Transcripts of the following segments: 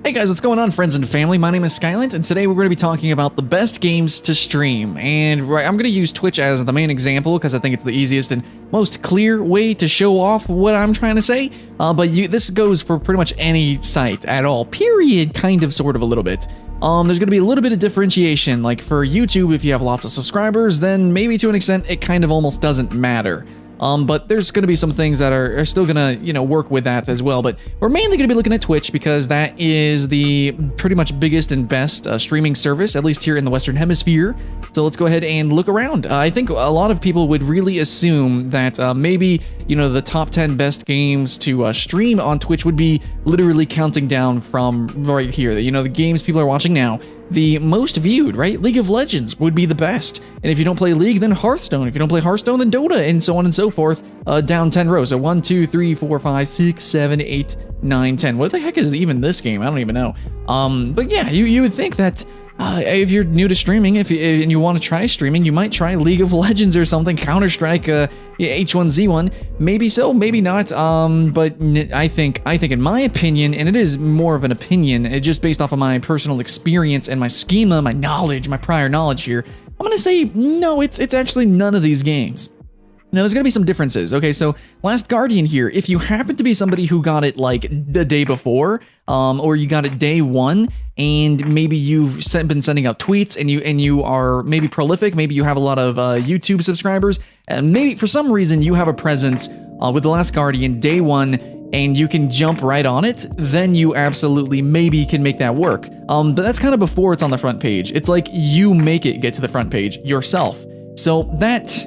Hey guys, what's going on, friends and family? My name is Skylent, and today we're going to be talking about the best games to stream. And I'm going to use Twitch as the main example because I think it's the easiest and most clear way to show off what I'm trying to say. But this goes for pretty much any site at all, period, kind of, sort of, a little bit. There's going to be a little bit of differentiation. Like for YouTube, if you have lots of subscribers, then maybe to an extent it kind of almost doesn't matter. But there's going to be some things that are still going to, work with that as well. But we're mainly going to be looking at Twitch because that is the pretty much biggest and best streaming service, at least here in the Western Hemisphere. So let's go ahead and look around. I think a lot of people would really assume that maybe, the top 10 best games to stream on Twitch would be literally counting down from right here. The games people are watching now. The most viewed, right? League of Legends would be the best. And if you don't play League, then Hearthstone. If you don't play Hearthstone, then Dota, and so on and so forth, down 10 rows. So 1, 2, 3, 4, 5, 6, 7, 8, 9, 10. What the heck is even this game? I don't even know. But yeah, you would think that if you're new to streaming, and you want to try streaming, you might try League of Legends or something, Counter-Strike, H1Z1. Maybe so, maybe not. But I think in my opinion, and it is more of an opinion, just based off of my personal experience and my schema, my knowledge, my prior knowledge here, I'm gonna say no. It's actually none of these games. Now, there's going to be some differences. Okay, so Last Guardian here, if you happen to be somebody who got it like the day before, or you got it day one, and maybe you've been sending out tweets, and you are maybe prolific, maybe you have a lot of YouTube subscribers, and maybe for some reason you have a presence with The Last Guardian day one, and you can jump right on it, then you absolutely maybe can make that work. But that's kind of before it's on the front page. It's like you make it get to the front page yourself. So that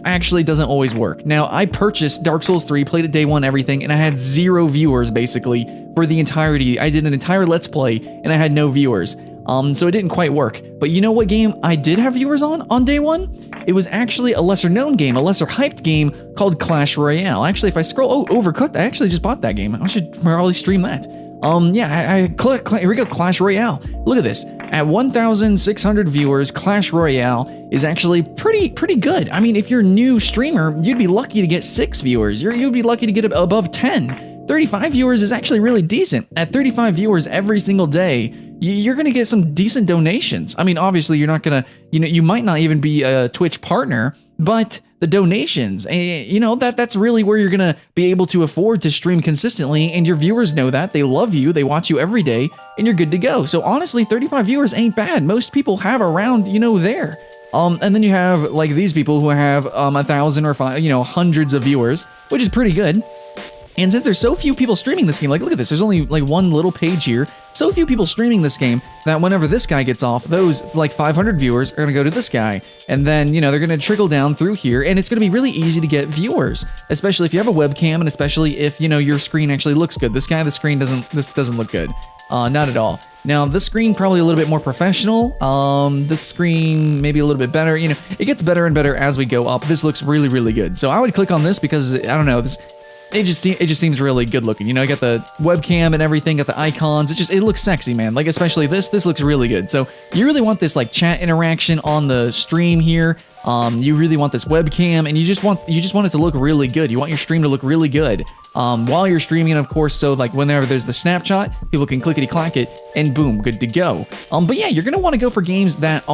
actually doesn't always work. Now, I purchased Dark Souls 3, played it day one, everything, and I had 0 viewers, basically, for the entirety. I did an entire Let's Play, and I had no viewers. So it didn't quite work. But you know what game I did have viewers on day one? It was actually a lesser-known game, a lesser-hyped game called Clash Royale. Actually, if I scroll... Oh, Overcooked. I actually just bought that game. I should probably stream that. Here we go, Clash Royale. Look at this. At 1,600 viewers, Clash Royale is actually pretty good. I mean, if you're a new streamer, you'd be lucky to get 6 viewers. You'd be lucky to get above 10. 35 viewers is actually really decent. At 35 viewers every single day, you're going to get some decent donations. I mean, obviously, you're not going to, you might not even be a Twitch partner, but the donations, that's really where you're going to be able to afford to stream consistently, and your viewers know that. They love you, they watch you every day, and you're good to go. So honestly, 35 viewers ain't bad. Most people have around, there. And then you have, like, these people who have 1,000 or hundreds of viewers, which is pretty good. And since there's so few people streaming this game, like, look at this, there's only, like, one little page here, so few people streaming this game that whenever this guy gets off, those, like, 500 viewers are going to go to this guy. And then, they're going to trickle down through here, and it's going to be really easy to get viewers, especially if you have a webcam, and especially if, your screen actually looks good. This screen doesn't look good. Not at all. Now, this screen probably a little bit more professional. This screen maybe a little bit better. It gets better and better as we go up. This looks really, really good. So I would click on this because, I don't know, it just seems really good looking. You got the webcam and everything, got the icons. It looks sexy, man. Like, especially this looks really good. So you really want this, like, chat interaction on the stream here. You really want this webcam, and you just want it to look really good. You want your stream to look really good while you're streaming, of course. So, like, whenever there's the snapshot, people can clickety-clack it, and boom, good to go. But yeah, you're gonna want to go for games that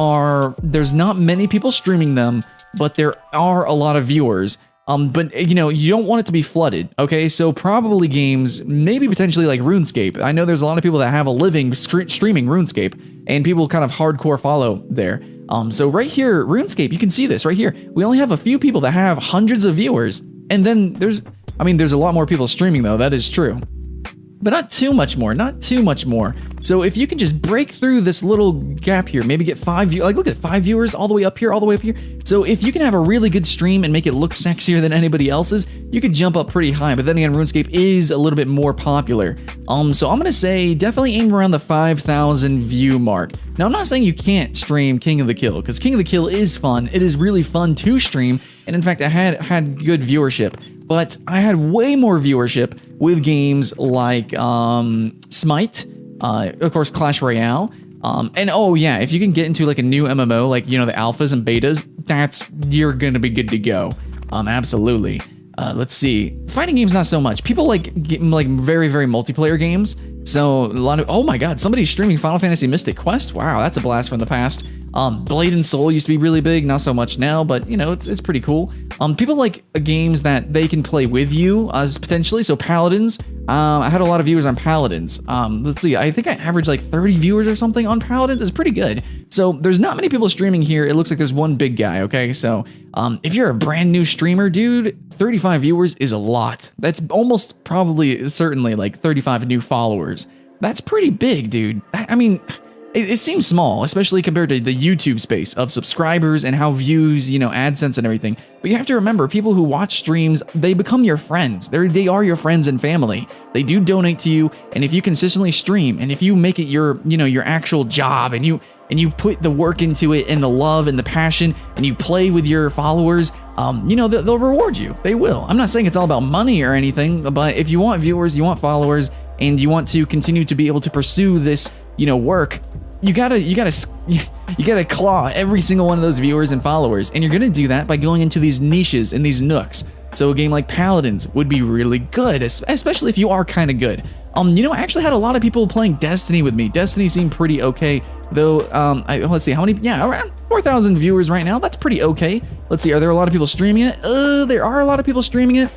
there's not many people streaming them, but there are a lot of viewers. But, you don't want it to be flooded, okay? So probably games, maybe potentially like RuneScape. I know there's a lot of people that have a living streaming RuneScape, and people kind of hardcore follow there. So right here, RuneScape, you can see this right here. We only have a few people that have hundreds of viewers, and then there's a lot more people streaming, though. That is true. But not too much more. So if you can just break through this little gap here, maybe get 5 viewers, like, look at 5 viewers all the way up here. So if you can have a really good stream and make it look sexier than anybody else's, you could jump up pretty high. But then again, RuneScape is a little bit more popular. So I'm gonna say definitely aim around the 5,000 view mark. Now, I'm not saying you can't stream King of the Kill, because King of the Kill is fun. It is really fun to stream, and in fact, I had good viewership. But I had way more viewership with games like Smite, of course, Clash Royale, and oh yeah, if you can get into like a new MMO, like, the alphas and betas, you're gonna be good to go. Absolutely. Let's see. Fighting games, not so much. People like very, very multiplayer games. So a lot of, oh my God, somebody's streaming Final Fantasy Mystic Quest. Wow, that's a blast from the past. Blade and Soul used to be really big, not so much now, but you know, it's pretty cool. People like games that they can play with you as potentially. So Paladins, I had a lot of viewers on Paladins. Let's see, I think I averaged like 30 viewers or something on Paladins. It's pretty good. So there's not many people streaming here. It looks like there's one big guy, okay? So if you're a brand new streamer, dude, 35 viewers is a lot. That's almost probably certainly like 35 new followers. That's pretty big, dude. I mean, it seems small, especially compared to the YouTube space of subscribers and how views, you know, AdSense and everything. But you have to remember, people who watch streams, they become your friends. They are your friends and family. They do donate to you, and if you consistently stream, and if you make it your, you know, your actual job, and you put the work into it, and the love and the passion, and you play with your followers, you know, they'll reward you. They will. I'm not saying it's all about money or anything, but if you want viewers, you want followers, and you want to continue to be able to pursue this, you know, work, you gotta claw every single one of those viewers and followers, and you're gonna do that by going into these niches and these nooks. So a game like Paladins would be really good, especially if you are kind of good. You know, I actually had a lot of people playing Destiny with me. Destiny seemed pretty okay, though. Let's see, how many? Yeah, around 4,000 viewers right now. That's pretty okay. Let's see, are there a lot of people streaming it? There are a lot of people streaming it.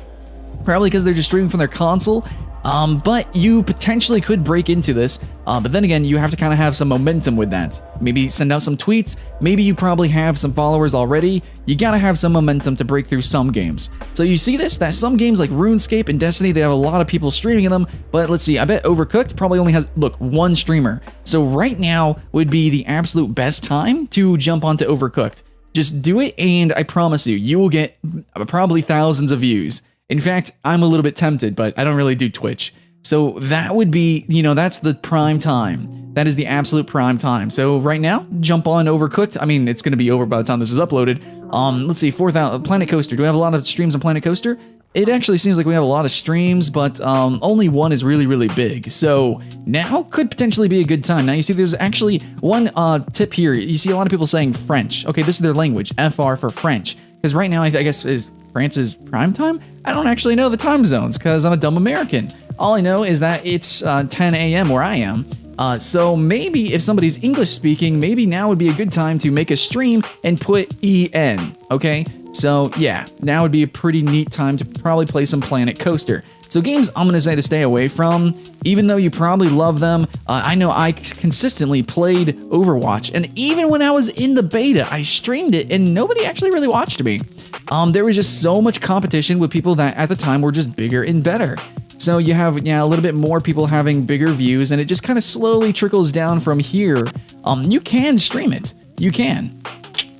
Probably because they're just streaming from their console. But you potentially could break into this, but then again, you have to kind of have some momentum with that. Maybe send out some tweets, maybe you probably have some followers already, you gotta have some momentum to break through some games. So you see this, that some games like RuneScape and Destiny, they have a lot of people streaming in them, but let's see, I bet Overcooked probably only has, look, one streamer. So right now would be the absolute best time to jump onto Overcooked. Just do it, and I promise you, you will get probably thousands of views. In fact, I'm a little bit tempted, but I don't really do Twitch. So that would be, you know, that's the prime time. That is the absolute prime time. So right now, jump on Overcooked. I mean, it's going to be over by the time this is uploaded. Let's see, 4,000, Planet Coaster. Do we have a lot of streams on Planet Coaster? It actually seems like we have a lot of streams, but only one is really, really big. So now could potentially be a good time. Now you see there's actually one tip here. You see a lot of people saying French. Okay, this is their language, FR for French. Because right now, I guess, is France's prime time? I don't actually know the time zones because I'm a dumb American. All I know is that it's 10 a.m. where I am. So maybe if somebody's English speaking, maybe now would be a good time to make a stream and put EN, okay? So yeah, now would be a pretty neat time to probably play some Planet Coaster. So games I'm going to say to stay away from, even though you probably love them, I know I consistently played Overwatch, and even when I was in the beta, I streamed it, and nobody actually really watched me. There was just so much competition with people that at the time were just bigger and better. So you have, yeah, a little bit more people having bigger views, and it just kind of slowly trickles down from here. You can stream it. You can.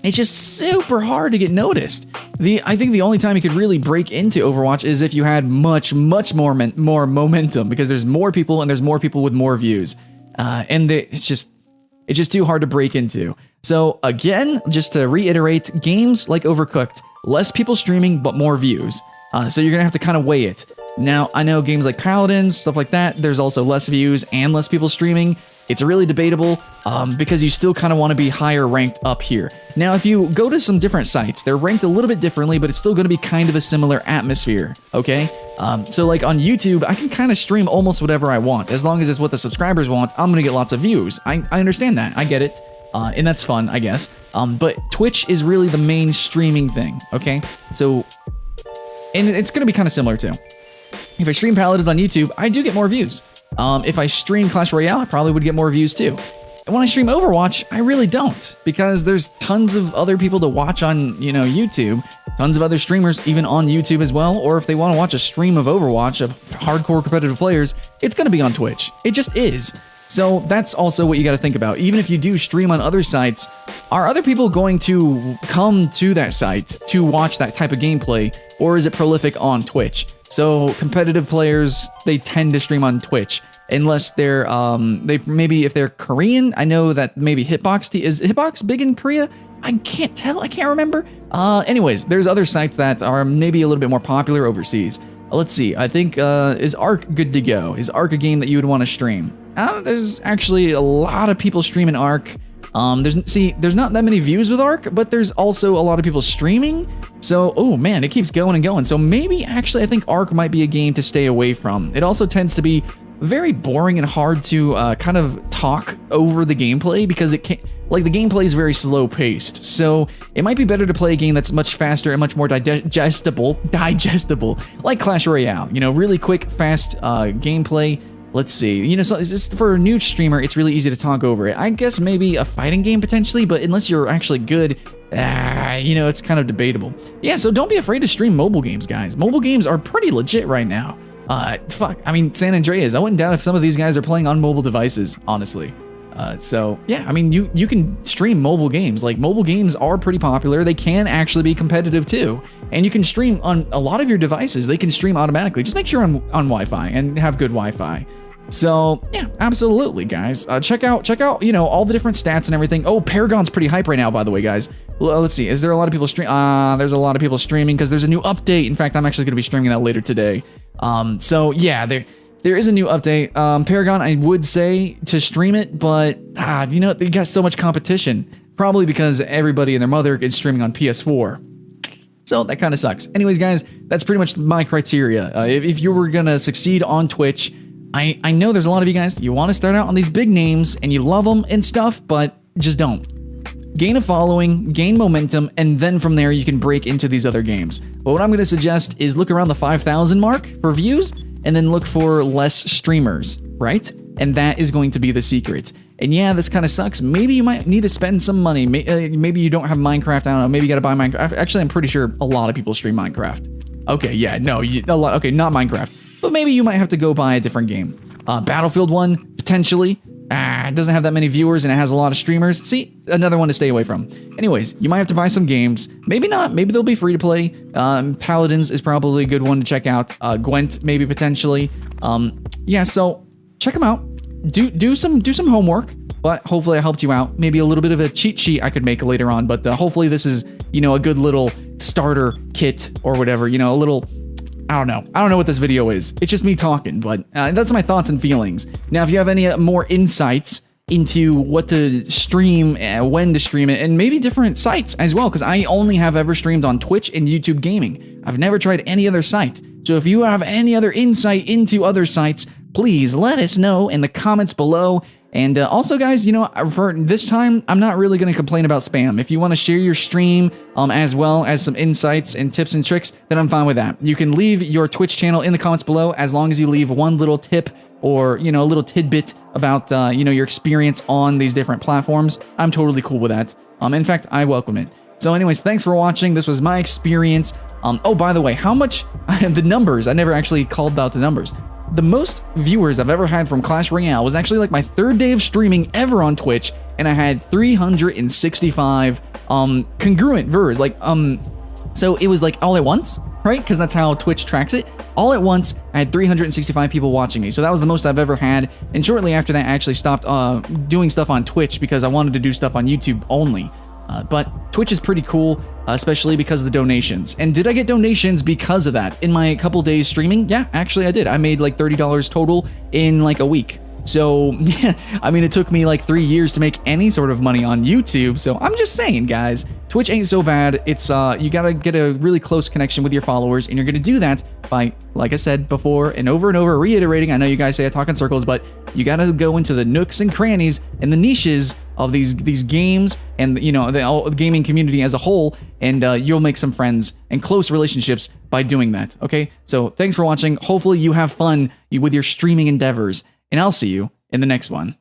It's just super hard to get noticed. I think the only time you could really break into Overwatch is if you had much more momentum, because there's more people and there's more people with more views, and it's just too hard to break into. So again, just to reiterate, games like Overcooked, less people streaming but more views. So you're gonna have to kind of weigh it. Now I know games like Paladins, stuff like that, there's also less views and less people streaming. It's really debatable because you still kind of want to be higher ranked up here. Now, if you go to some different sites, they're ranked a little bit differently, but it's still going to be kind of a similar atmosphere, okay? So like on YouTube, I can kind of stream almost whatever I want. As long as it's what the subscribers want, I'm going to get lots of views. I understand that. I get it. And that's fun, I guess. But Twitch is really the main streaming thing, okay? So, and it's going to be kind of similar too. If I stream Paladins on YouTube, I do get more views. If I stream Clash Royale, I probably would get more views too. And when I stream Overwatch, I really don't, because there's tons of other people to watch on, you know, YouTube, tons of other streamers even on YouTube as well, or if they want to watch a stream of Overwatch of hardcore competitive players, it's going to be on Twitch. It just is. So that's also what you got to think about. Even if you do stream on other sites, are other people going to come to that site to watch that type of gameplay, or is it prolific on Twitch? So competitive players, they tend to stream on Twitch, unless they're maybe if they're Korean. I know that maybe Hitbox is Hitbox big in Korea. I can't tell. I can't remember. Anyways, there's other sites that are maybe a little bit more popular overseas. Let's see. I think is Ark good to go? Is Ark a game that you would want to stream? There's actually a lot of people streaming Ark. There's not that many views with Ark, but there's also a lot of people streaming. So, oh man, it keeps going and going. So maybe actually I think Ark might be a game to stay away from. It also tends to be very boring and hard to kind of talk over the gameplay because it can't. Like, the gameplay is very slow paced, so it might be better to play a game that's much faster and much more digestible, like Clash Royale. You know, really quick, fast gameplay. Let's see. You know, so it's for a new streamer, it's really easy to talk over it. I guess maybe a fighting game potentially, but unless you're actually good, you know, it's kind of debatable. Yeah, so don't be afraid to stream mobile games, guys. Mobile games are pretty legit right now. Fuck, I mean, San Andreas, I wouldn't doubt if some of these guys are playing on mobile devices, honestly. So yeah, I mean, you can stream mobile games. Like, mobile games are pretty popular. They can actually be competitive too. And you can stream on a lot of your devices. They can stream automatically. Just make sure on Wi-Fi and have good Wi-Fi. So yeah, absolutely, guys. Check out, you know, all the different stats and everything. Oh, Paragon's pretty hype right now, by the way, guys. Let's see. Is there a lot of people stream? There's a lot of people streaming because there's a new update. In fact, I'm actually going to be streaming that later today. So yeah, there is a new update. Paragon, I would say to stream it, but you know, you got so much competition. Probably because everybody and their mother is streaming on PS4. So that kind of sucks. Anyways, guys, that's pretty much my criteria. If you were gonna succeed on Twitch, I know there's a lot of you guys, you want to start out on these big names and you love them and stuff, but just don't. Gain a following, gain momentum, and then from there you can break into these other games. But what I'm going to suggest is look around the 5,000 mark for views, and then look for less streamers, right? And that is going to be the secret. And yeah, this kind of sucks. Maybe you might need to spend some money. Maybe you don't have Minecraft. I don't know. Maybe you got to buy Minecraft. Actually, I'm pretty sure a lot of people stream Minecraft. Okay, yeah, no, a lot. Okay, not Minecraft. But maybe you might have to go buy a different game. Battlefield 1, potentially. It doesn't have that many viewers and it has a lot of streamers. See, another one to stay away from. Anyways, you might have to buy some games. Maybe not. Maybe they'll be free to play. Paladins is probably a good one to check out. Gwent, maybe potentially. Yeah, so check them out. Do some homework. But hopefully I helped you out. Maybe a little bit of a cheat sheet I could make later on. But hopefully this is, you know, a good little starter kit or whatever. You know, a little... I don't know what this video is. It's just me talking, but that's my thoughts and feelings. Now, if you have any more insights into what to stream, when to stream it, and maybe different sites as well, because I only have ever streamed on Twitch and YouTube Gaming. I've never tried any other site. So if you have any other insight into other sites, please let us know in the comments below. And also, guys, you know, for this time, I'm not really going to complain about spam. If you want to share your stream as well as some insights and tips and tricks, then I'm fine with that. You can leave your Twitch channel in the comments below as long as you leave one little tip or, you know, a little tidbit about, you know, your experience on these different platforms. I'm totally cool with that. In fact, I welcome it. So anyways, thanks for watching. This was my experience. Oh, by the way, how much... the numbers, I never actually called out the numbers. The most viewers I've ever had from Clash Royale was actually like my 3rd day of streaming ever on Twitch, and I had 365 congruent viewers. Like, so it was like all at once, right? Because that's how Twitch tracks it. All at once, I had 365 people watching me. So that was the most I've ever had. And shortly after that, I actually stopped doing stuff on Twitch because I wanted to do stuff on YouTube only. But Twitch is pretty cool, especially because of the donations. And did I get donations because of that? In my couple days streaming? Yeah, actually I did. I made like $30 total in like a week. So, yeah, I mean, it took me like 3 years to make any sort of money on YouTube. So I'm just saying, guys, Twitch ain't so bad. It's, you gotta get a really close connection with your followers, and you're gonna do that by, like I said before, and over reiterating, I know you guys say I talk in circles, but you gotta go into the nooks and crannies and the niches of these games and, you know, the gaming community as a whole, and you'll make some friends and close relationships by doing that, okay? So thanks for watching. Hopefully you have fun with your streaming endeavors, and I'll see you in the next one.